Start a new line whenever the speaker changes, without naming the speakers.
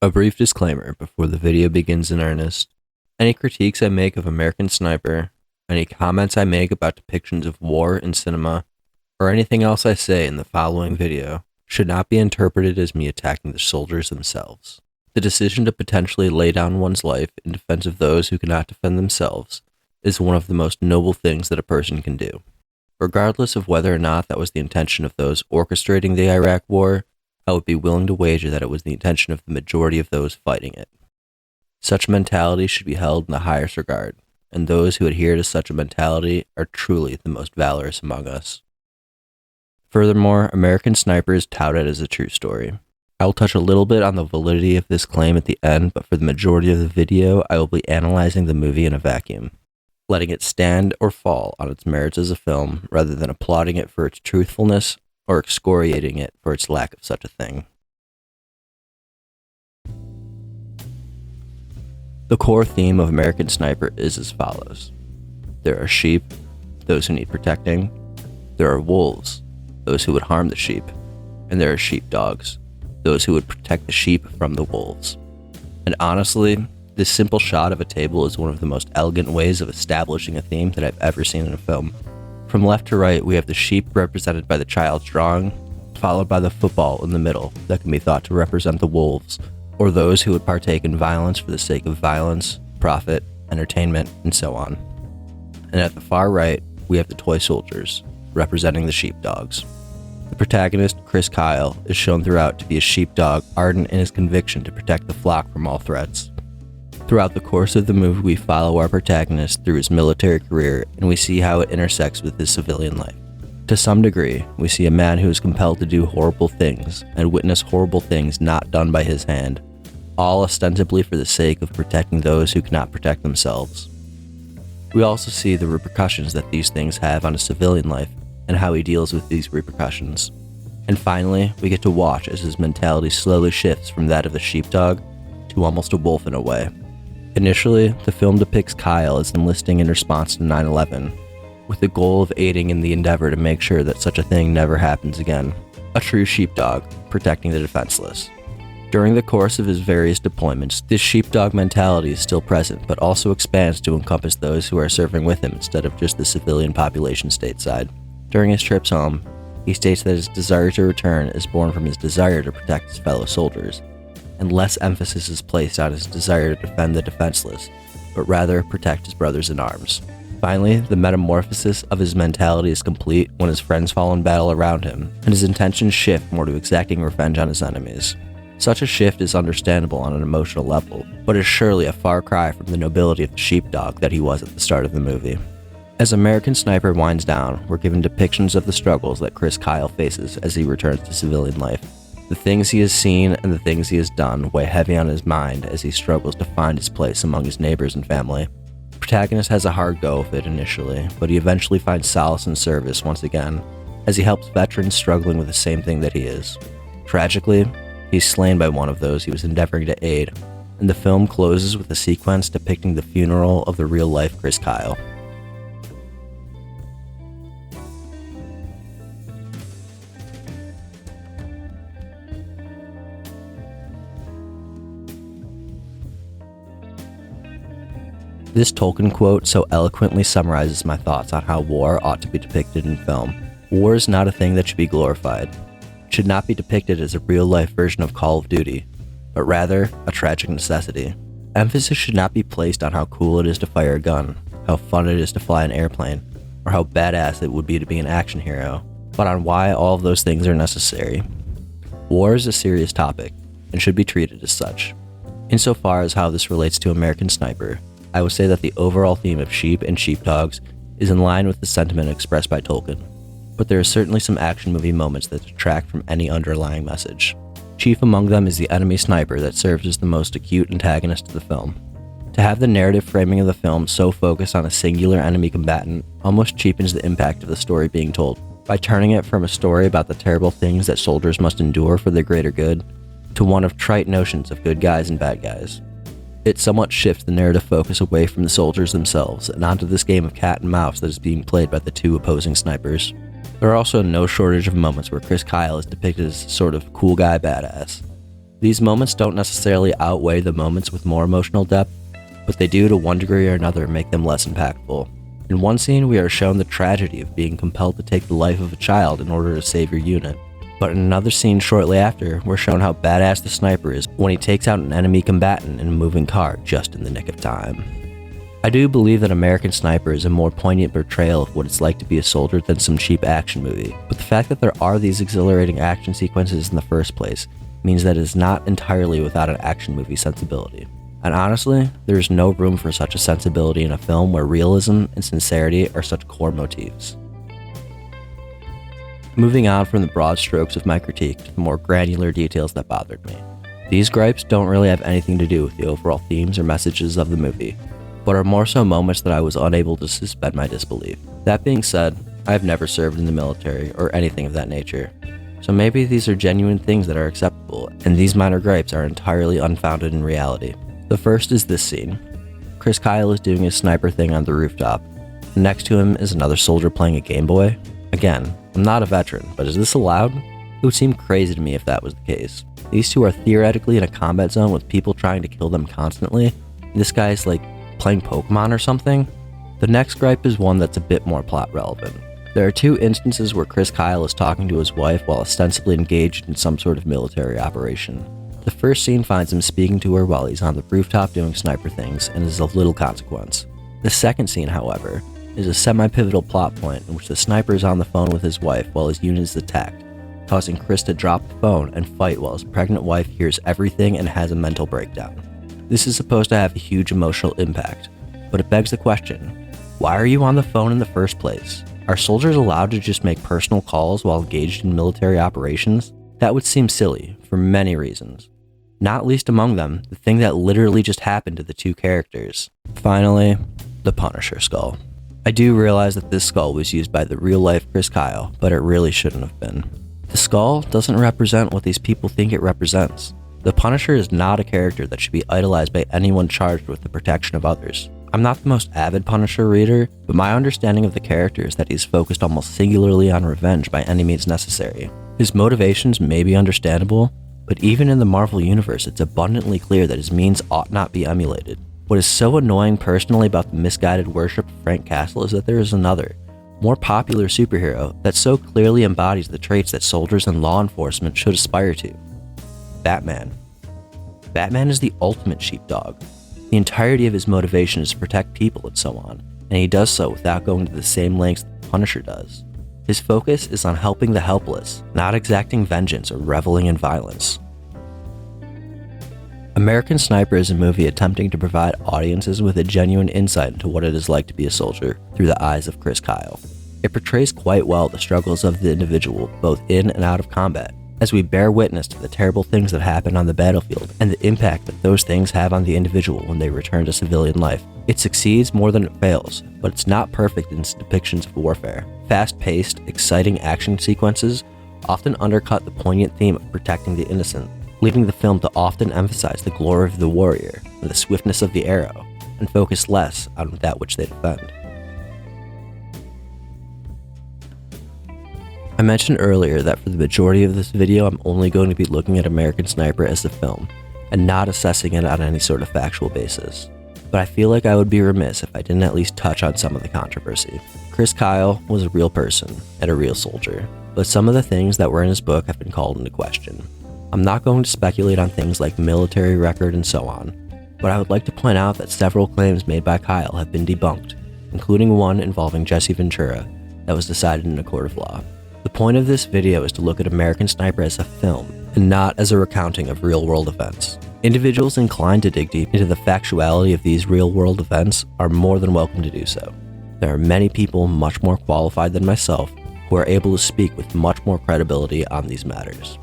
A brief disclaimer before the video begins in earnest. Any critiques I make of American Sniper, any comments I make about depictions of war in cinema, or anything else I say in the following video should not be interpreted as me attacking the soldiers themselves. The decision to potentially lay down one's life in defense of those who cannot defend themselves is one of the most noble things that a person can do. Regardless of whether or not that was the intention of those orchestrating the Iraq War, I would be willing to wager that it was the intention of the majority of those fighting it. Such mentality should be held in the highest regard, and those who adhere to such a mentality are truly the most valorous among us. Furthermore, American Sniper is touted as a true story. I will touch a little bit on the validity of this claim at the end, but for the majority of the video, I will be analyzing the movie in a vacuum, letting it stand or fall on its merits as a film, rather than applauding it for its truthfulness or excoriating it for its lack of such a thing. The core theme of American Sniper is as follows. There are sheep, those who need protecting. There are wolves, those who would harm the sheep. And there are sheepdogs, those who would protect the sheep from the wolves. And honestly, this simple shot of a table is one of the most elegant ways of establishing a theme that I've ever seen in a film. From left to right, we have the sheep represented by the child's drawing, followed by the football in the middle that can be thought to represent the wolves, or those who would partake in violence for the sake of violence, profit, entertainment, and so on. And at the far right, we have the toy soldiers, representing the sheepdogs. The protagonist, Chris Kyle, is shown throughout to be a sheepdog ardent in his conviction to protect the flock from all threats. Throughout the course of the movie, we follow our protagonist through his military career, and we see how it intersects with his civilian life. To some degree, we see a man who is compelled to do horrible things and witness horrible things not done by his hand, all ostensibly for the sake of protecting those who cannot protect themselves. We also see the repercussions that these things have on his civilian life and how he deals with these repercussions. And finally, we get to watch as his mentality slowly shifts from that of the sheepdog to almost a wolf in a way. Initially, the film depicts Kyle as enlisting in response to 9/11, with the goal of aiding in the endeavor to make sure that such a thing never happens again. A true sheepdog, protecting the defenseless. During the course of his various deployments, this sheepdog mentality is still present, but also expands to encompass those who are serving with him instead of just the civilian population stateside. During his trips home, he states that his desire to return is born from his desire to protect his fellow soldiers, and less emphasis is placed on his desire to defend the defenseless, but rather protect his brothers in arms. Finally, the metamorphosis of his mentality is complete when his friends fall in battle around him, and his intentions shift more to exacting revenge on his enemies. Such a shift is understandable on an emotional level, but is surely a far cry from the nobility of the sheepdog that he was at the start of the movie. As American Sniper winds down, we're given depictions of the struggles that Chris Kyle faces as he returns to civilian life. The things he has seen and the things he has done weigh heavy on his mind as he struggles to find his place among his neighbors and family. The protagonist has a hard go of it initially, but he eventually finds solace and service once again, as he helps veterans struggling with the same thing that he is. Tragically, he's slain by one of those he was endeavoring to aid, and the film closes with a sequence depicting the funeral of the real-life Chris Kyle. This Tolkien quote so eloquently summarizes my thoughts on how war ought to be depicted in film. War is not a thing that should be glorified. It should not be depicted as a real-life version of Call of Duty, but rather a tragic necessity. Emphasis should not be placed on how cool it is to fire a gun, how fun it is to fly an airplane, or how badass it would be to be an action hero, but on why all of those things are necessary. War is a serious topic, and should be treated as such. Insofar as how this relates to American Sniper, I would say that the overall theme of sheep and sheepdogs is in line with the sentiment expressed by Tolkien, but there are certainly some action movie moments that detract from any underlying message. Chief among them is the enemy sniper that serves as the most acute antagonist of the film. To have the narrative framing of the film so focused on a singular enemy combatant almost cheapens the impact of the story being told, by turning it from a story about the terrible things that soldiers must endure for their greater good, to one of trite notions of good guys and bad guys. It somewhat shifts the narrative focus away from the soldiers themselves and onto this game of cat and mouse that is being played by the two opposing snipers. There are also no shortage of moments where Chris Kyle is depicted as sort of cool guy badass. These moments don't necessarily outweigh the moments with more emotional depth, but they do to one degree or another make them less impactful. In one scene, we are shown the tragedy of being compelled to take the life of a child in order to save your unit. But in another scene shortly after, we're shown how badass the sniper is when he takes out an enemy combatant in a moving car just in the nick of time. I do believe that American Sniper is a more poignant portrayal of what it's like to be a soldier than some cheap action movie, but the fact that there are these exhilarating action sequences in the first place means that it is not entirely without an action movie sensibility. And honestly, there is no room for such a sensibility in a film where realism and sincerity are such core motifs. Moving on from the broad strokes of my critique to the more granular details that bothered me. These gripes don't really have anything to do with the overall themes or messages of the movie, but are more so moments that I was unable to suspend my disbelief. That being said, I have never served in the military or anything of that nature, so maybe these are genuine things that are acceptable, and these minor gripes are entirely unfounded in reality. The first is this scene. Chris Kyle is doing his sniper thing on the rooftop, and next to him is another soldier playing a Game Boy. Again, I'm not a veteran, but is this allowed? It would seem crazy to me if that was the case. These two are theoretically in a combat zone with people trying to kill them constantly, and this guy's like playing Pokemon or something. The next gripe is one that's a bit more plot relevant. There are two instances where Chris Kyle is talking to his wife while ostensibly engaged in some sort of military operation. The first scene finds him speaking to her while he's on the rooftop doing sniper things and is of little consequence. The second scene, however, is a semi-pivotal plot point in which the sniper is on the phone with his wife while his unit is attacked, causing Chris to drop the phone and fight while his pregnant wife hears everything and has a mental breakdown. This is supposed to have a huge emotional impact, but it begs the question, why are you on the phone in the first place? Are soldiers allowed to just make personal calls while engaged in military operations? That would seem silly, for many reasons. Not least among them, the thing that literally just happened to the two characters. Finally, the Punisher skull. I do realize that this skull was used by the real-life Chris Kyle, but it really shouldn't have been. The skull doesn't represent what these people think it represents. The Punisher is not a character that should be idolized by anyone charged with the protection of others. I'm not the most avid Punisher reader, but my understanding of the character is that he's focused almost singularly on revenge by any means necessary. His motivations may be understandable, but even in the Marvel Universe, it's abundantly clear that his means ought not be emulated. What is so annoying personally about the misguided worship of Frank Castle is that there is another, more popular superhero that so clearly embodies the traits that soldiers and law enforcement should aspire to. Batman. Batman is the ultimate sheepdog. The entirety of his motivation is to protect people and so on, and he does so without going to the same lengths the Punisher does. His focus is on helping the helpless, not exacting vengeance or reveling in violence. American Sniper is a movie attempting to provide audiences with a genuine insight into what it is like to be a soldier through the eyes of Chris Kyle. It portrays quite well the struggles of the individual, both in and out of combat, as we bear witness to the terrible things that happen on the battlefield and the impact that those things have on the individual when they return to civilian life. It succeeds more than it fails, but it's not perfect in its depictions of warfare. Fast-paced, exciting action sequences often undercut the poignant theme of protecting the innocent, leading the film to often emphasize the glory of the warrior and the swiftness of the arrow, and focus less on that which they defend. I mentioned earlier that for the majority of this video, I'm only going to be looking at American Sniper as the film, and not assessing it on any sort of factual basis. But I feel like I would be remiss if I didn't at least touch on some of the controversy. Chris Kyle was a real person and a real soldier, but some of the things that were in his book have been called into question. I'm not going to speculate on things like military record and so on, but I would like to point out that several claims made by Kyle have been debunked, including one involving Jesse Ventura that was decided in a court of law. The point of this video is to look at American Sniper as a film, and not as a recounting of real-world events. Individuals inclined to dig deep into the factuality of these real-world events are more than welcome to do so. There are many people much more qualified than myself who are able to speak with much more credibility on these matters.